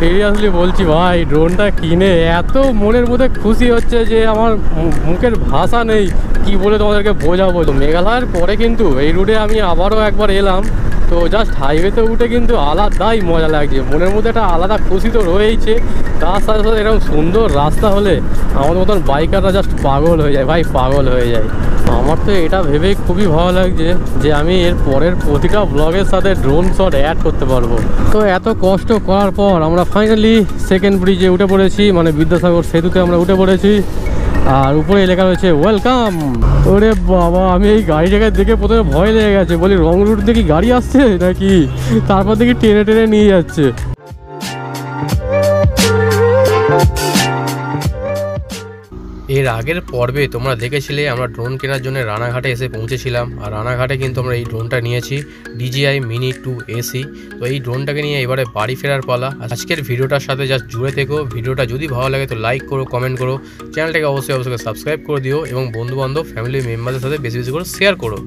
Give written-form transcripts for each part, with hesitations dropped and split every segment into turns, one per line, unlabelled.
Seriously বলছি ভাই, ড্রোনটা কিনে এত মনের মধ্যে খুশি হচ্ছে যে আমার মুখের ভাষা নেই কি বলে তোমাদেরকে বোঝাবো। তো মেঘালয়ের পরে কিন্তু এই রুটে আমি আবারও একবার এলাম, তো জাস্ট হাইওয়েতে উঠে কিন্তু আলাদাই মজা লাগছে, মনের মধ্যে একটা আলাদা খুশি তো রয়েইছে। তার সাথে সাথে এরকম সুন্দর রাস্তা হলে আমার মতন বাইকাররা জাস্ট পাগল হয়ে যায় ভাই, পাগল হয়ে যায়। আমার তো এটা ভেবেই খুবই ভালো লাগছে যে আমি এর পরের প্রতিটা ব্লগের সাথে ড্রোন শট অ্যাড করতে পারবো। তো এত কষ্ট করার পর আমরা ফাইনালি সেকেন্ড ব্রিজে উঠে পড়েছি, মানে বিদ্যাসাগর সেতুতে আমরা উঠে পড়েছি। আর উপরে লেখা রয়েছে ওয়েলকাম। ওরে বাবা, আমি এই গাড়িটাকে দেখে প্রথমে ভয় লেগে গেছে, বলি রং রুট দেখি গাড়ি আসছে নাকি, তারপর দেখি টেনে টেনে নিয়ে যাচ্ছে। এর আগের পর্বে তোমরা দেখেছিলে আমরা ড্রোন কেনার জন্য রানাঘাটে এসে পৌঁছেছিলাম, আর রানাঘাটে কিন্তু আমরা এই ড্রোনটা নিয়েছি DJI Mini 2 AC। তো এই ড্রোনটাকে নিয়ে এবারে বাড়ি ফেরার পালা। আজকের ভিডিওটার সাথে জাস্ট জুড়ে থেকো। ভিডিওটা যদি ভালো লাগে তো লাইক করো, কমেন্ট করো, চ্যানেলটাকে অবশ্যই সাবস্ক্রাইব করে দিও এবং বন্ধুবান্ধব ফ্যামিলি মেম্বারদের সাথে বেশি বেশি করে শেয়ার করো।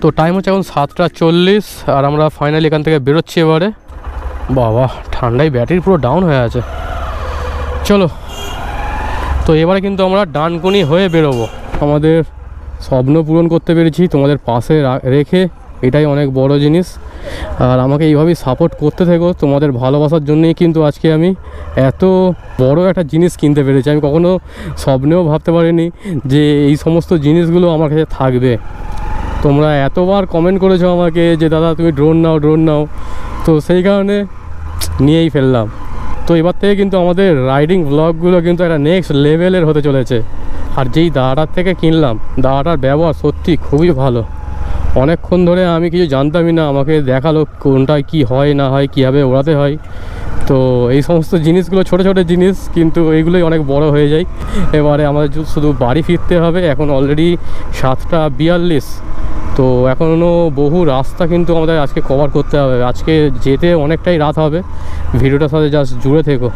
তো টাইম হচ্ছে এখন 7:40 আর আমরা ফাইনালি এখান থেকে বেরোচ্ছি এবারে। বাবা, ঠান্ডায় ব্যাটারি পুরো ডাউন হয়ে আছে। চলো, তো এবারে কিন্তু আমরা ডানকুনি হয়ে বেরোবো। আমাদের স্বপ্ন পূরণ করতে পেরেছি তোমাদের পাশে রেখে, এটাই অনেক বড় জিনিস। আর আমাকে এইভাবেই সাপোর্ট করতে থেকো, তোমাদের ভালোবাসার জন্যই কিন্তু আজকে আমি এত বড় একটা জিনিস কিনতে পেরেছি। আমি কখনো স্বপ্নেও ভাবতে পারিনি যে এই সমস্ত জিনিসগুলো আমার কাছে থাকবে। তোমরা এতবার কমেন্ট করেছো আমাকে যে দাদা তুমি ড্রোন নাও, ড্রোন নাও, তো সেই কারণে নিয়েই ফেললাম। তো এবার থেকে কিন্তু আমাদের রাইডিং ব্লগগুলো কিন্তু একটা নেক্সট লেভেলের হতে চলেছে। আর যেই দাদাটার থেকে কিনলাম, দাদাটার ব্যবহার সত্যি খুবই ভালো। অনেকক্ষণ ধরে আমি কিছু জানতামই না, আমাকে দেখালো কোনটায় কি হয় না হয়, কীভাবে ওড়াতে হয়। তো এই সমস্ত জিনিসগুলো ছোটো ছোটো জিনিস, কিন্তু এইগুলোই অনেক বড় হয়ে যায়। এবারে আমাদের শুধু বাড়ি ফিরতে হবে। এখন অলরেডি 7:42, তো এখনও বহু রাস্তা কিন্তু আমাদের আজকে কভার করতে হবে। আজকে যেতে অনেকটাই রাত হবে। ভিডিওটার সাথে জাস্ট জুড়ে থেকো।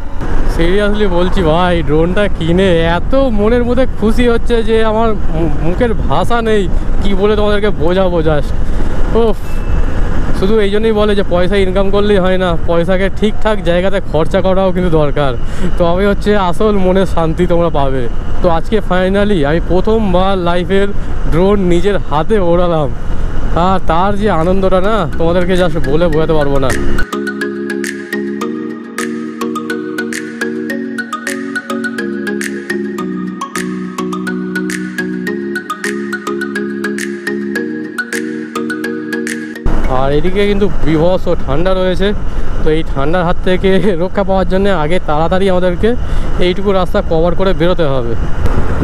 সিরিয়াসলি বলছি ভাই, ড্রোনটা কিনে এত মনের মধ্যে খুশি হচ্ছে যে আমার মুখের ভাষা নেই কি বলে তোমাদেরকে বোঝাবো। জাস্ট ও, শুধু এই জন্যই বলে যে পয়সা ইনকাম করলেই হয় না, পয়সাকে ঠিকঠাক জায়গাতে খরচা করাও কিন্তু দরকার। তো আমি হচ্ছে আসল মনের শান্তি তোমরা পাবে। তো আজকে ফাইনালি আমি প্রথমবার লাইফের ড্রোন নিজের হাতে ওড়ালাম, আর তার যে আনন্দটা না তোমাদেরকে জাস্ট বলে বোঝাতে পারবো না। আর এদিকে কিন্তু বিভৎস ঠান্ডা রয়েছে। তো এই ঠান্ডার হাত থেকে রক্ষা পাওয়ার জন্য আগে তাড়াতাড়ি আমাদেরকে এইটুকু রাস্তা কভার করে বেরোতে হবে।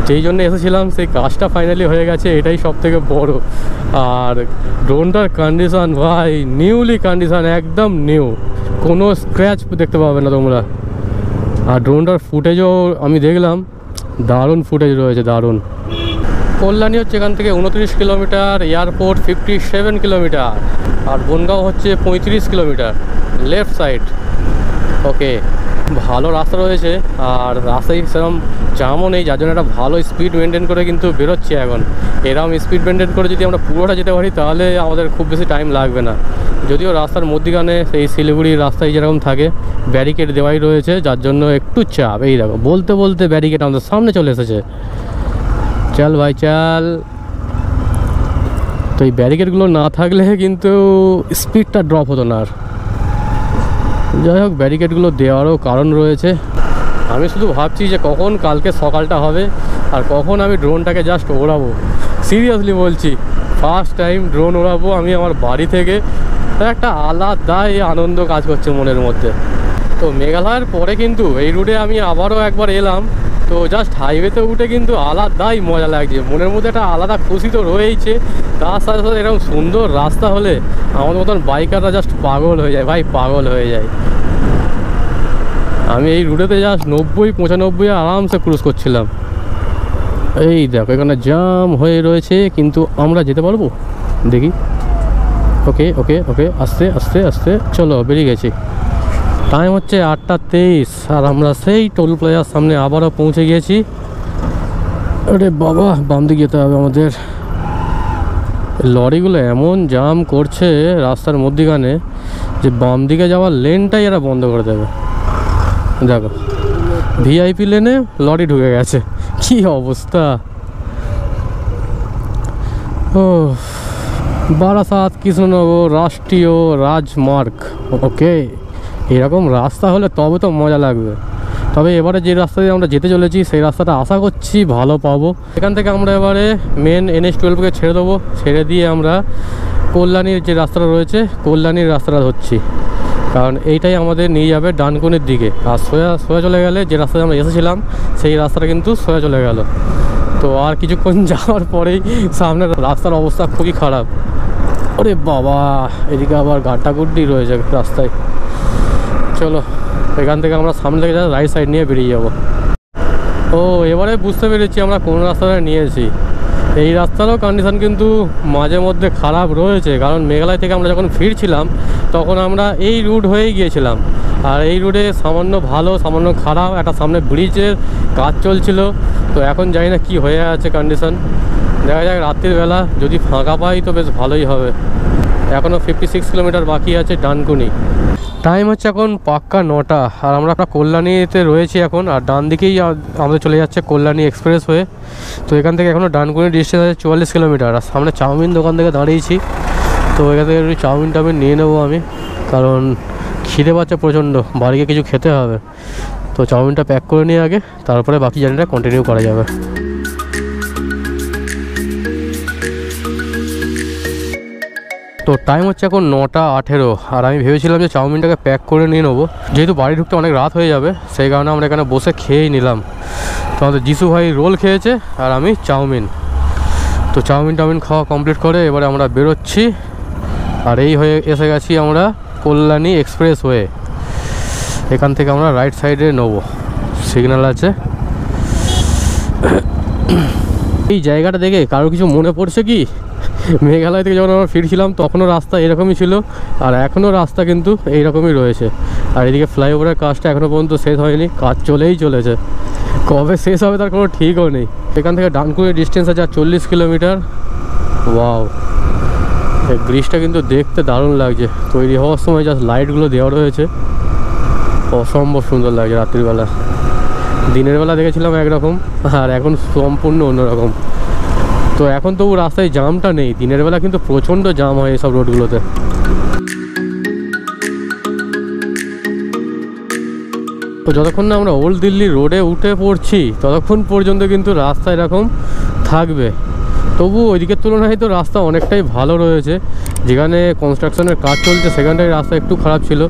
যেই জন্য এসেছিলাম সেই কাজটা ফাইনালি হয়ে গেছে, এটাই সব থেকে বড়। আর ড্রোনটার কন্ডিশান ভাই নিউলি কন্ডিশান, একদম নিউ, কোনো স্ক্র্যাচ দেখতে পাবে না তোমরা। আর ড্রোনটার ফুটেজও আমি দেখলাম, দারুণ ফুটেজ রয়েছে, দারুণ। কল্যাণী হচ্ছে এখান থেকে 29 কিলোমিটার, এয়ারপোর্ট 57 কিলোমিটার, আর বনগাঁও হচ্ছে 35 কিলোমিটার লেফট সাইড। ওকে, ভালো রাস্তা রয়েছে, আর রাস্তায় সেরকম জামও নেই, যার জন্য একটা ভালো স্পিড মেনটেন করে কিন্তু বেরোচ্ছে। এখন এরকম স্পিড মেনটেন করে যদি আমরা পুরোটা যেতে পারি তাহলে আমাদের খুব বেশি টাইম লাগবে না। যদিও রাস্তার মধ্যিখানে সেই শিলিগুড়ির রাস্তায় যেরকম থাকে ব্যারিকেড দেওয়াই রয়েছে, যার জন্য একটু চাপ। এই দেখো, বলতে বলতে ব্যারিকেড আমাদের সামনে চলে এসেছে। চল ভাই চল। তো এই ব্যারিকেডগুলো না থাকলে কিন্তু স্পিডটা ড্রপ হতো না। আর যাই হোক, ব্যারিকেডগুলো দেওয়ারও কারণ রয়েছে। আমি শুধু ভাবছি যে কখন কালকে সকালটা হবে আর কখন আমি ড্রোনটাকে জাস্ট ওড়াবো। সিরিয়াসলি বলছি, ফার্স্ট টাইম ড্রোন ওড়াবো আমি আমার বাড়ি থেকে, একটা আলাদাই আনন্দ কাজ করছে মনের মধ্যে। তো মেঘালয়ের পরে কিন্তু এই রুটে আমি আবারও একবার এলাম, তো জাস্ট হাইওয়েতে উঠে কিন্তু আলাদাই মজা লাগছে, মনের মধ্যে একটা আলাদা খুশি তো রয়েইছে। তার সাথে সাথে এরকম সুন্দর রাস্তা হলে আমার মতন বাইকাররা জাস্ট পাগল হয়ে যায় ভাই, পাগল হয়ে যায়। আমি এই রুটেতে জাস্ট 90-95 আরামসে ক্রুজ করছিলাম। এই দেখো এখানে জাম হয়ে রয়েছে, কিন্তু আমরা যেতে পারবো দেখি। ওকে ওকে ওকে, আস্তে আস্তে আস্তে, চলো বেরিয়ে গেছি। টাইম হচ্ছে 8:23 আর আমরা সেই টোল প্লাজার সামনে আবারও পৌঁছে গিয়েছি। আরে বাবা, বাম দিকে যেতে হবে আমাদের। লরিগুলো এমন জাম করছে রাস্তার মধ্যিখানে যে বাম দিকে যাওয়ার লেনটাই এরা বন্ধ করে দেবে। দেখো ভিআইপি লেনে লরি ঢুকে গেছে, কি অবস্থা। ও বারাসাত কৃষ্ণনগর রাষ্ট্রীয় রাজমার্গ, ওকে, এরকম রাস্তা হলে তবে তো মজা লাগবে। তবে এবারে যে রাস্তা দিয়ে আমরা যেতে চলেছি সেই রাস্তাটা আশা করছি ভালো পাবো। এখান থেকে আমরা এবারে মেন NH-12কে ছেড়ে দেবো, ছেড়ে দিয়ে আমরা কল্যাণীর যে রাস্তাটা রয়েছে কল্যাণীর রাস্তাটা ধরছি, কারণ এইটাই আমাদের নিয়ে যাবে ডানকুনির দিকে। আর সোজা চলে গেলে যে রাস্তায় আমরা এসেছিলাম সেই রাস্তাটা কিন্তু সোজা চলে গেল। তো আর কিছুক্ষণ যাওয়ার পরেই সামনের রাস্তার অবস্থা খুবই খারাপ। ওরে বাবা, এদিকে আবার গাড্ডাগুড্ডি রয়েছে রাস্তায়। চলো এখান থেকে আমরা সামনে থেকে রাইট সাইড নিয়ে বেরিয়ে যাব। ও এবারে বুঝতে পেরেছি আমরা কোন রাস্তাটা নিয়েছি। এই রাস্তারও কন্ডিশন কিন্তু মাঝে মধ্যে খারাপ রয়েছে, কারণ মেঘালয় থেকে আমরা যখন ফিরছিলাম তখন আমরা এই রুট হয়েই গিয়েছিলাম। আর এই রুটে সামান্য ভালো সামান্য খারাপ, একটা সামনে ব্রিজের কাজ চলছিল। তো এখন জানি না কি হয়ে আছে কন্ডিশন, দেখা যাক রাত্রির বেলা যদি ফাঁকা পাই তো বেশ ভালোই হবে। এখনও 56 কিলোমিটার বাকি আছে ডানকুনি। টাইম হচ্ছে এখন পাক্কা 9টা, আর আমরা কল্যাণীতে রয়েছি এখন। আর ডান দিকেই আমাদের চলে যাচ্ছে কল্যাণী এক্সপ্রেস হয়ে। তো এখান থেকে এখনও ডানকুনি ডিস্টেন্স আছে 44 কিলোমিটার। আর সামনে চাউমিন দোকান থেকে দাঁড়িয়েছি, তো এখান থেকে একটু চাউমিন টাউমিন নিয়ে নেবো আমি, কারণ খিদে পাচ্ছে প্রচণ্ড, বাড়িকে কিছু খেতে হবে। তো চাউমিনটা প্যাক করে নিয়ে আগে, তারপরে বাকি জার্নিটা কন্টিনিউ করা যাবে। তো টাইম হচ্ছে এখন 9:18, আর আমি ভেবেছিলাম যে চাউমিনটাকে প্যাক করে নিয়ে নেবো, যেহেতু বাড়ি ঢুকতে অনেক রাত হয়ে যাবে, সেই কারণে আমরা এখানে বসে খেয়েই নিলাম। তো আমাদের যিশু ভাই রোল খেয়েছে আর আমি চাউমিন। তো চাউমিন টাউমিন খাওয়া কমপ্লিট করে এবারে আমরা বেরোচ্ছি। আর এই হয়ে এসে গেছি আমরা কল্যাণী এক্সপ্রেস ওয়ে। এখান থেকে আমরা রাইট সাইডে নেবো, সিগন্যাল আছে। এই জায়গাটা দেখে কারো কিছু মনে পড়ছে কি? মেঘালয় থেকে যখন আমরা ফিরছিলাম তখনও রাস্তা এরকমই ছিল, আর এখনও রাস্তা কিন্তু এইরকমই রয়েছে। আর এদিকে ফ্লাইওভারের কাজটা এখনও পর্যন্ত শেষ হয়নি, কাজ চলেই চলেছে, কবে শেষ হবে তার কোনো ঠিকও নেই। এখান থেকে ডানকুনির ডিস্টেন্স আছে 40 কিলোমিটার। ওয়াও, এই ব্রিজটা কিন্তু দেখতে দারুণ লাগছে, তৈরি হওয়ার সময় জাস্ট লাইটগুলো দেওয়া রয়েছে, অসম্ভব সুন্দর লাগছে রাত্রিবেলা। দিনের বেলা দেখেছিলাম একরকম, আর এখন সম্পূর্ণ অন্যরকম। তো এখন তবু রাস্তায় জামটা নেই, দিনের বেলা কিন্তু প্রচণ্ড জাম হয় এইসব রোডগুলোতে। তো যতক্ষণ না আমরা ওল্ড দিল্লি রোডে উঠে পড়ছি ততক্ষণ পর্যন্ত কিন্তু রাস্তা এরকম থাকবে। তবু ওইদিকের তুলনায় তো রাস্তা অনেকটাই ভালো রয়েছে। যেখানে কনস্ট্রাকশনের কাজ চলছে সেখানটায় রাস্তা একটু খারাপ ছিল,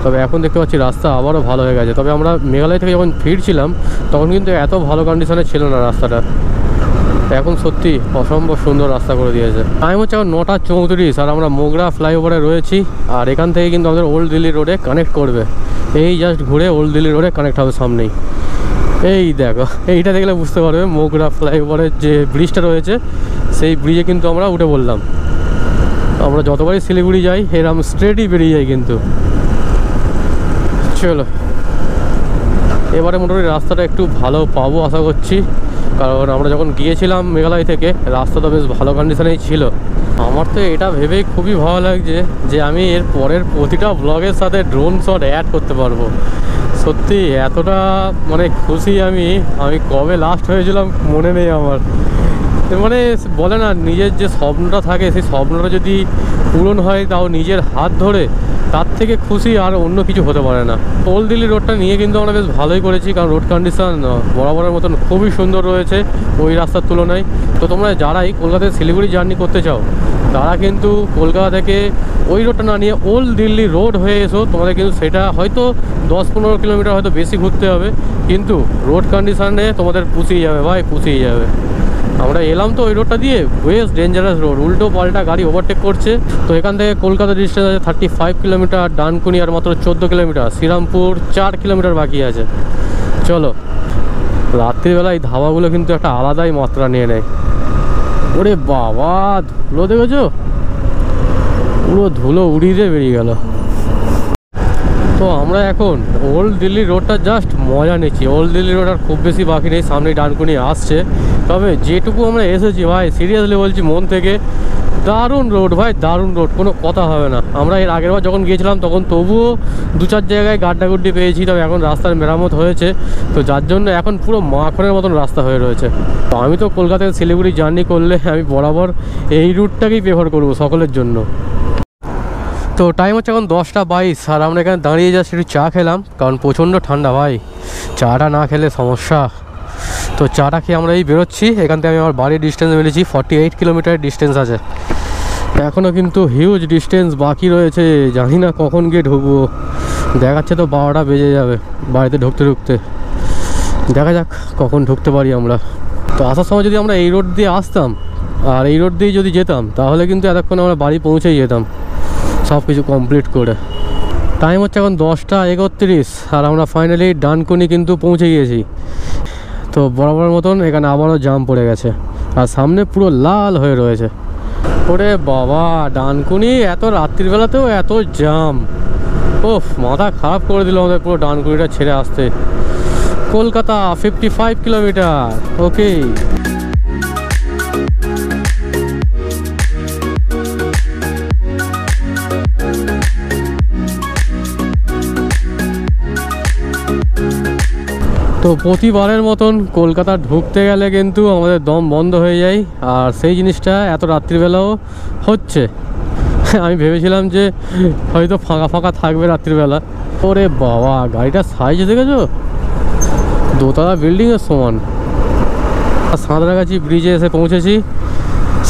তবে এখন দেখতে পাচ্ছি রাস্তা আবারও ভালো হয়ে গেছে। তবে আমরা মেঘালয় থেকে যখন ফিরছিলাম তখন কিন্তু এত ভালো কন্ডিশনে ছিল না রাস্তাটা, এখন সত্যি অসম্ভব সুন্দর রাস্তা করে দিয়েছে। টাইম হচ্ছে এখন 9:34, আর আমরা মোগরা ফ্লাইওভারে রয়েছি। আর এখান থেকে কিন্তু আমাদের ওল্ড দিল্লি রোডে কানেক্ট করবে, এই জাস্ট ঘুরে ওল্ড দিল্লি রোডে কানেক্ট হবে সামনেই। এই দেখো, এইটা দেখলে বুঝতে পারবে মোগরা ফ্লাইওভারের যে ব্রিজটা রয়েছে সেই ব্রিজে কিন্তু আমরা উঠে বললাম। আমরা যতবারই শিলিগুড়ি যাই এরকম স্ট্রেটই বেরিয়ে যাই কিন্তু। চলো এবারে মোটামুটি রাস্তাটা একটু ভালো পাবো আশা করছি, কারণ আমরা যখন গিয়েছিলাম মেঘালয় থেকে রাস্তা তো বেশ ভালো কন্ডিশনেই ছিল। আমার তো এটা ভেবেই খুবই ভালো লাগছে যে আমি এর পরের প্রতিটা ব্লগের সাথে ড্রোন শট অ্যাড করতে পারবো। সত্যি এতটা মানে খুশি আমি কবে লাস্ট হয়েছিলাম মনে নেই আমার। মানে বলে না, নিজের যে স্বপ্নটা থাকে সেই স্বপ্নটা যদি পূরণ হয় তাও নিজের হাত ধরে, তার থেকে খুশি আর অন্য কিছু হতে পারে না। ওল্ড দিল্লি রোডটা নিয়ে কিন্তু আমরা বেশ ভালোই করেছি, কারণ রোড কন্ডিশন বরাবরের মতন খুবই সুন্দর রয়েছে ওই রাস্তার তুলনায়। তো তোমরা যারাই কলকাতায় শিলিগুড়ি জার্নি করতে চাও তারা কিন্তু কলকাতা থেকে ওই রোডটা না নিয়ে ওল্ড দিল্লি রোড হয়ে এসো, তোমাদের কিন্তু সেটা হয়তো 10-15 কিলোমিটার হয়তো বেশি ঘুরতে হবে, কিন্তু রোড কন্ডিশনে তোমাদের পুষিয়ে যাবে ভাই, পুষিয়ে যাবে। আমরা এলাম তো ওই রোডটা দিয়ে, বেশ ডেঞ্জারাস রোড, উল্টো পাল্টা গাড়ি ওভারটেক করছে। তো এখান থেকে কলকাতা ডিস্টেন্স আছে 35 কিলোমিটার, ডানকুনি আর মাত্র 14 কিলোমিটার, শ্রীরামপুর 4 কিলোমিটার বাকি আছে। চলো, রাত্রিবেলা এই ধাবাগুলো কিন্তু একটা আলাদাই মাত্রা নিয়ে নেয়। ওরে বাবা, ধুলো দেখেছো, পুরো ধুলো উড়িয়ে বেরিয়ে গেল। তো
তো আমরা এখন ওল্ড দিল্লি রোডটা জাস্ট মজা নিচ্ছি। ওল্ড দিল্লি রোড আর খুব বেশি বাকি নেই, সামনে ডানকুনি আসছে। তবে যেটুকু আমরা এসেছি ভাই, সিরিয়াসলি বলছি মন থেকে, দারুণ রোড ভাই, দারুণ রোড, কোনো কথা হবে না। আমরা এর আগের বার যখন গিয়েছিলাম তখন তবুও 2-4 জায়গায় গাড্ডাগুড্ডি পেয়েছি, তবে এখন রাস্তার মেরামত হয়েছে, তো যার জন্য এখন পুরো মাখনের মতন রাস্তা হয়ে রয়েছে। তো আমি তো কলকাতায় শিলিগুড়ি জার্নি করলে আমি বরাবর এই রুটটাকেই প্রেফার করবো সকলের জন্য। তো টাইম হচ্ছে এখন 10:22, আর আমরা এখানে দাঁড়িয়ে যাচ্ছি, একটু চা খেলাম, কারণ প্রচণ্ড ঠান্ডা ভাই, চাটা না খেলে সমস্যা। তো চাটা খেয়ে আমরা এই বেরোচ্ছি। এখান থেকে আমি আমার বাড়ির ডিস্টেন্স মেরেছি 48 কিলোমিটার ডিস্টেন্স আছে। এখনও কিন্তু হিউজ ডিস্টেন্স বাকি রয়েছে, জানি না কখন গিয়ে ঢুকবো। দেখাচ্ছে তো 12টা বেজে যাবে বাড়িতে ঢুকতে ঢুকতে। দেখা যাক কখন ঢুকতে পারি আমরা। তো আসার সময় যদি আমরা এই রোড দিয়ে আসতাম আর এই রোড দিয়ে যদি যেতাম, তাহলে কিন্তু এতক্ষণ আমরা বাড়ি পৌঁছেই যেতাম সব কিছু কমপ্লিট করে। টাইম হচ্ছে এখন 10:31, আর আমরা ফাইনালি ডানকুনি কিন্তু পৌঁছে গিয়েছি। তো বরাবর মতন এখানে আবারও জাম পড়ে গেছে, আর সামনে পুরো লাল হয়ে রয়েছে। ওরে বাবা, ডানকুনি এত রাত্রিবেলাতেও এত জাম, ওফ মাথা খারাপ করে দিল আমাদের পুরো ডানকুনিটা ছেড়ে আসতে। কলকাতা 55 কিলোমিটার, ওকে। তো প্রতিবারের মতন কলকাতা ঢুকতে গেলে কিন্তু আমাদের দম বন্ধ হয়ে যায়, আর সেই জিনিসটা এত রাত্রিবেলাও হচ্ছে। আমি ভেবেছিলাম যে হয়তো ফাঁকা ফাঁকা থাকবে রাত্রিবেলা। ওরে বাবা, গাড়িটার সাইজ দেখেছো, দোতলা বিল্ডিংয়ের সমান। সাঁতরাগাছি ব্রিজে এসে পৌঁছেছি।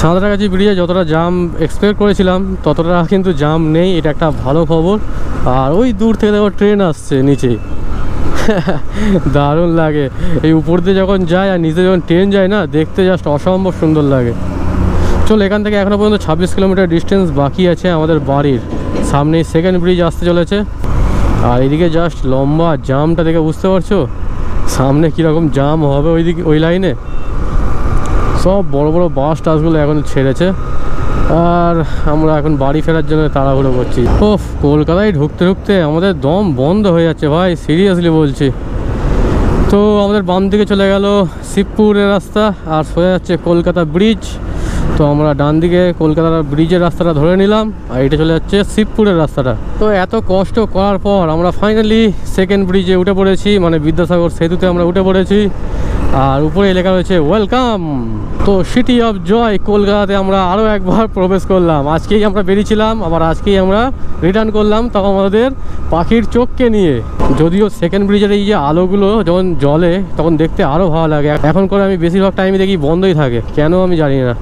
সাঁতরাগাছি ব্রিজে যতটা জাম এক্সপেক্ট করেছিলাম ততটা কিন্তু জাম নেই, এটা একটা ভালো খবর। আর ওই দূর থেকে দেখো ট্রেন আসছে নিচে, দারুণ লাগে। এই উপর দিয়ে যখন যায় আর নিচে যখন ট্রেন যায় না, দেখতে জাস্ট অসম্ভব সুন্দর লাগে। চলো, এখান থেকে এখনও পর্যন্ত 26 কিলোমিটার ডিস্টেন্স বাকি আছে আমাদের বাড়ির। সামনে সেকেন্ড ব্রিজ আসতে চলেছে, আর এদিকে জাস্ট লম্বা জামটা দেখে বুঝতে পারছো সামনে কীরকম জাম হবে। ওইদিকে ওই লাইনে সব বড় বড় বাস টাসগুলো এখন ছেড়েছে, আর আমরা এখন বাড়ি ফেরার জন্য তাড়াহুড়ো করছি। ওফ, কলকাতায় ঢুকতে ঢুকতে আমাদের দম বন্ধ হয়ে যাচ্ছে ভাই, সিরিয়াসলি বলছি। তো আমাদের বাম দিকে চলে গেল শিবপুরের রাস্তা, আর সোজা যাচ্ছে কলকাতা ব্রিজ। তো আমরা ডান দিকে কলকাতার ব্রিজের রাস্তাটা ধরে নিলাম, আর এটা চলে যাচ্ছে শিবপুরের রাস্তাটা। তো এত কষ্ট করার পর আমরা ফাইনালি সেকেন্ড ব্রিজে উঠে পড়েছি, মানে বিদ্যাসাগর সেতুতে আমরা উঠে পড়েছি। আর উপরে লেখা রয়েছে ওয়েলকাম। তো সিটি অফ জয় কলকাতাতে আমরা আরও একবার প্রবেশ করলাম। আজকেই আমরা বেরিয়েছিলাম, আবার আজকেই আমরা রিটার্ন করলাম, তখন আমাদের পাখির চোখকে নিয়ে। যদিও সেকেন্ড ব্রিজের এই যে আলোগুলো যখন জ্বলে তখন দেখতে আরও ভালো লাগে। এখন করে আমি বেশিরভাগ টাইমে দেখি বন্ধই থাকে, কেন আমি জানি না।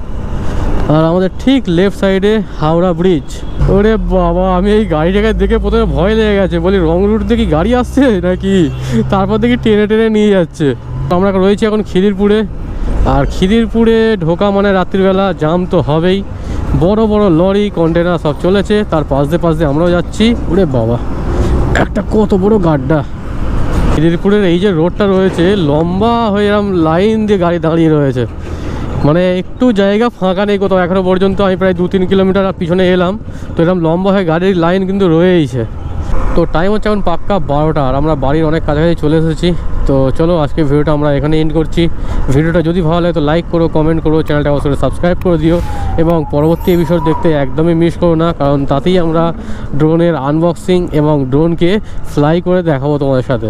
আর আমাদের ঠিক লেফট সাইডে হাওড়া ব্রিজ। ওরে বাবা, আমি এই গাড়িটাকে দেখে প্রথমে ভয় লেগে গেছে, বলি রং রুট দেখি গাড়ি আসছে নাকি, তারপর দেখি টেনে টেনে নিয়ে যাচ্ছে। আমরা রয়েছি এখন খিদিরপুরে, আর খিদিরপুরে ঢোকা মানে রাত্রিবেলা জাম তো হবেই। বড় বড় লরি কন্টেনার সব চলেছে, তার পাশ দিয়ে আমরাও যাচ্ছি। ওরে বাবা, একটা কত বড় গাড্ডা। খিদিরপুরের এই যে রোডটা রয়েছে লম্বা হয়ে এরকম লাইন দিয়ে গাড়ি দাঁড়িয়ে রয়েছে, মানে একটু জায়গা ফাঁকা নেই কোথাও। এখনও পর্যন্ত আমি প্রায় 2-3 কিলোমিটার পিছনে এলাম, তো এরকম লম্বা হয়ে গাড়ির লাইন কিন্তু রয়েইছে। তো টাইম হচ্ছে এখন পাক্কা 12টা, আর আমরা বাড়ির অনেক কাছাকাছি চলে এসেছি। তো চলো, আজকে ভিডিওটা আমরা এখানে এন্ড করছি। ভিডিওটা যদি ভালো লাগে তো লাইক করো, কমেন্ট করো, চ্যানেলটা অবশ্যই সাবস্ক্রাইব করে দিও, এবং পরবর্তী এপিসোড দেখতে একদমই মিস করো না, কারণ তাতেই আমরা ড্রোনের আনবক্সিং এবং ড্রোনকে ফ্লাই করে দেখাবো তোমাদের সাথে।